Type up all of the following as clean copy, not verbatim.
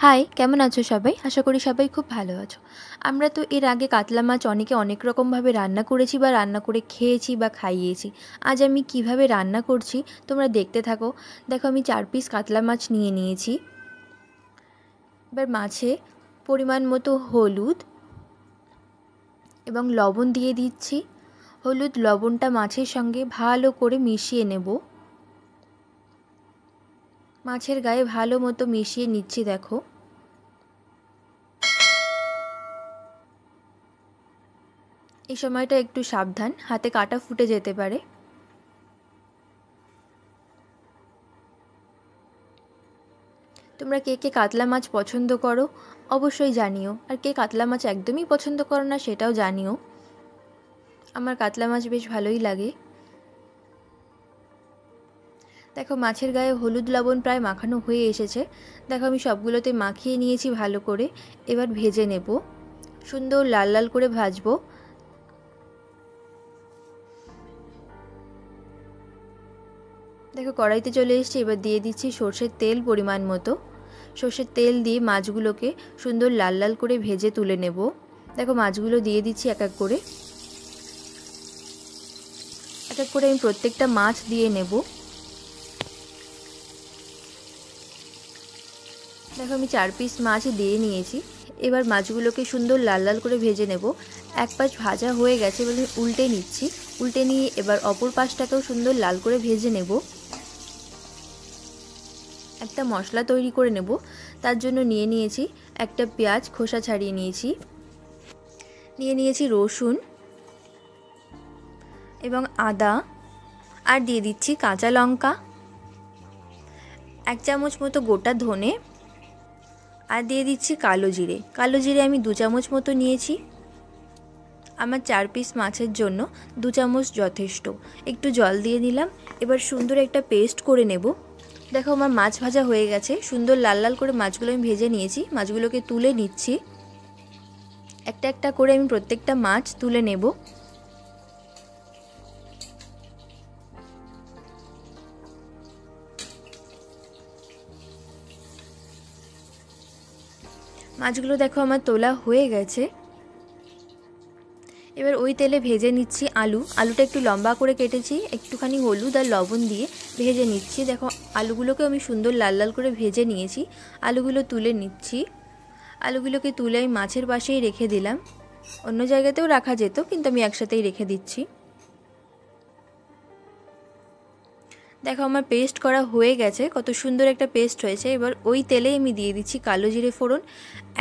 High, কেমন আছো সবাই? আশা করি সবাই খুব ভালো আছো। আমরা তো এর আগে কাতলা মাছ অনেকে অনেক রকমভাবে রান্না করেছি বা রান্না করে খেয়েছি বা খাইয়েছি। আজ আমি কিভাবে রান্না করছি তোমরা দেখতে থাকো। দেখো, আমি 4 পিস কাতলা মাছ নিয়ে নিয়েছি। এবার মাছে পরিমাণ মতো হলুদ এবং লবণ দিয়ে দিচ্ছি। হলুদ লবণটা মাছের সঙ্গে ভালো করে মিশিয়ে নেব। মাছের গায়ে ভালো মতো মিশিয়ে নিচ্ছি। দেখো, এই সময়টা একটু সাবধান, হাতে কাঁটা ফুটে যেতে পারে। তোমরা কে কে কাতলা মাছ পছন্দ করো অবশ্যই জানিও, আর কে কাতলা মাছ একদমই পছন্দ করো না সেটাও জানিও। আমার কাতলা মাছ বেশ ভালোই লাগে। দেখো, মাছের গায়ে হলুদ লবণ প্রায় মাখানো হয়ে এসেছে। দেখো, আমি সবগুলোতে মাখিয়ে নিয়েছি ভালো করে। এবার ভেজে নেব, সুন্দর লাল লাল করে ভাজবো। দেখো, কড়াইতে চলে এসেছি। এবার দিয়ে দিচ্ছি সর্ষের তেল পরিমাণ মতো। সর্ষের তেল দিয়ে মাছগুলোকে সুন্দর লাল লাল করে ভেজে তুলে নেব। দেখো, মাছগুলো দিয়ে দিচ্ছি এক এক করে। এক এক করে আমি প্রত্যেকটা মাছ দিয়ে নেব। দেখো, আমি 4 পিস মাছ দিয়ে নিয়েছি। এবার মাছগুলোকে সুন্দর লাল লাল করে ভেজে নেব। এক পাশ ভাজা হয়ে গেছে, এবার আমি উল্টে নিচ্ছি। উল্টে নিয়ে এবার অপর পাশটাকেও সুন্দর লাল করে ভেজে নেব। একটা মশলা তৈরি করে নেব। তার জন্য নিয়ে নিয়েছি একটা পেঁয়াজ, খোসা ছাড়িয়ে নিয়েছি। নিয়ে নিয়েছি রসুন এবং আদা, আর দিয়ে দিচ্ছি কাঁচা লঙ্কা, 1 চামচ মতো গোটা ধনে, আর দিয়ে দিচ্ছি কালো জিরে। কালো জিরে আমি 2 চামচ মতো নিয়েছি। আমার 4 পিস মাছের জন্য 2 চামচ যথেষ্ট। একটু জল দিয়ে দিলাম। এবার সুন্দর একটা পেস্ট করে নেব। দেখো, আমার মাছ ভাজা হয়ে গেছে। সুন্দর লাল লাল করে মাছগুলো আমি ভেজে নিয়েছি। মাছগুলোকে তুলে নিচ্ছি। একটা একটা করে আমি প্রত্যেকটা মাছ তুলে নেব। মাছগুলো দেখো আমার তোলা হয়ে গেছে। এবার ওই তেলে ভেজে নিচ্ছি আলুটা একটু লম্বা করে কেটেছি, একটুখানি হলুদ আর লবণ দিয়ে ভেজে নিচ্ছি। দেখো, আলুগুলোকে আমি সুন্দর লাল লাল করে ভেজে নিয়েছি। আলুগুলো তুলে নিচ্ছি। আলুগুলোকে তুলে আমি মাছের পাশেই রেখে দিলাম। অন্য জায়গাতেও রাখা যেত, কিন্তু আমি একসাথেই রেখে দিচ্ছি। দেখো, আমার পেস্ট করা হয়ে গেছে। কত সুন্দর একটা পেস্ট হয়েছে। এবার ওই তেলেই আমি দিয়ে দিচ্ছি কালো জিরে ফোড়ন,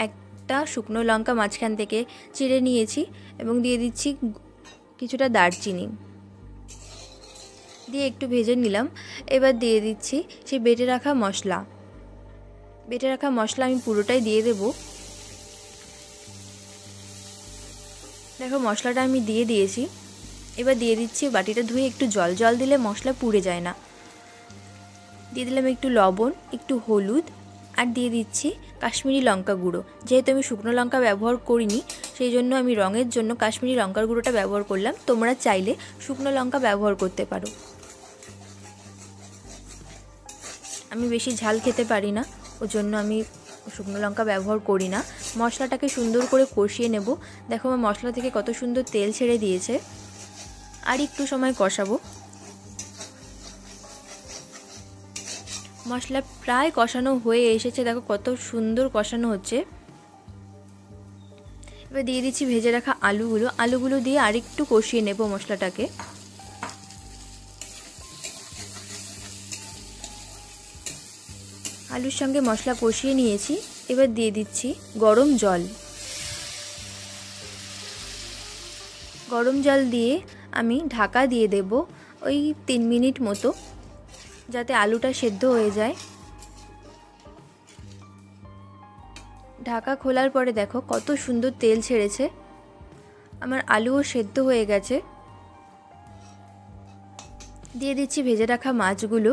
একটা শুকনো লঙ্কা মাঝখান থেকে চিড়ে নিয়েছি, এবং দিয়ে দিচ্ছি কিছুটা দারচিনি, দিয়ে একটু ভেজে নিলাম। এবার দিয়ে দিচ্ছি সেই বেটে রাখা মশলা আমি পুরোটাই দিয়ে দেব। দেখো, মশলাটা আমি দিয়ে দিয়েছি। এবার দিয়ে দিচ্ছি বাটিটা ধুয়ে একটু জল দিলে মশলা পুড়ে যায় না। দিয়ে দিলাম একটু লবণ, একটু হলুদ, আর দিয়ে দিচ্ছি কাশ্মীরি লঙ্কা গুঁড়ো। যেহেতু আমি শুকনো লঙ্কা ব্যবহার করিনি, সেই জন্য আমি রঙের জন্য কাশ্মীরি লঙ্কার গুঁড়োটা ব্যবহার করলাম। তোমরা চাইলে শুকনো লঙ্কা ব্যবহার করতে পারো। আমি বেশি ঝাল খেতে পারি না, ওই জন্য আমি শুকনো লঙ্কা ব্যবহার করি না। মশলাটাকে সুন্দর করে কষিয়ে নেব। দেখো, আমার মশলা থেকে কত সুন্দর তেল ছেড়ে দিয়েছে। আর একটু সময় কষাবো। মশলা প্রায় কষানো হয়ে এসেছে। দেখো, কত সুন্দর কষানো হচ্ছে। এবার দিয়ে দিচ্ছি ভেজে রাখা আলুগুলো দিয়ে আরেকটু কষিয়ে নেব মশলাটাকে। আলুর সঙ্গে মশলা কষিয়ে নিয়েছি। এবার দিয়ে দিচ্ছি গরম জল দিয়ে আমি ঢাকা দিয়ে দেব ওই 3 মিনিট মতো, যাতে আলুটা সেদ্ধ হয়ে যায়। ঢাকা খোলার পরে দেখো কত সুন্দর তেল ছেড়েছে। আমার আলুও সেদ্ধ হয়ে গেছে। দিয়ে দিচ্ছি ভেজে রাখা মাছগুলো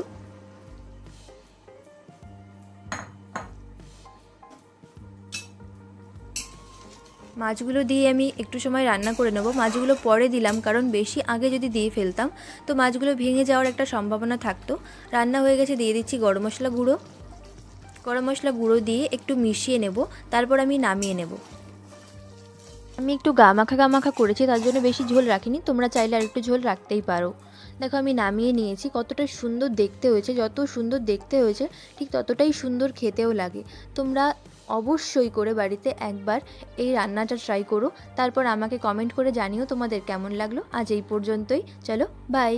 দিয়ে আমি একটু সময় রান্না করে নেব। মাছগুলো পরে দিলাম, কারণ বেশি আগে যদি দিয়ে ফেলতাম তো মাছগুলো ভেঙে যাওয়ার একটা সম্ভাবনা থাকতো। রান্না হয়ে গেছে। দিয়ে দিচ্ছি গরম মশলা গুঁড়ো, গরম মশলা গুঁড়ো দিয়ে একটু মিশিয়ে নেব, তারপর আমি নামিয়ে নেব। আমি একটু গামাখা করেছি, তার জন্য বেশি ঝোল রাখিনি, তোমরা চাইলে আর একটু ঝোল রাখতেই পারো। দেখো আমি নামিয়ে নিয়েছি, কতটা সুন্দর দেখতে হয়েছে, যত সুন্দর দেখতে হয়েছে ঠিক ততটাই সুন্দর খেতেও লাগে। তোমরা অবশ্যই করে বাড়িতে একবার এই রান্নাটা ট্রাই করো, তারপর আমাকে কমেন্ট করে জানিও তোমাদের কেমন লাগলো। আজ এই পর্যন্তই, চলো বাই।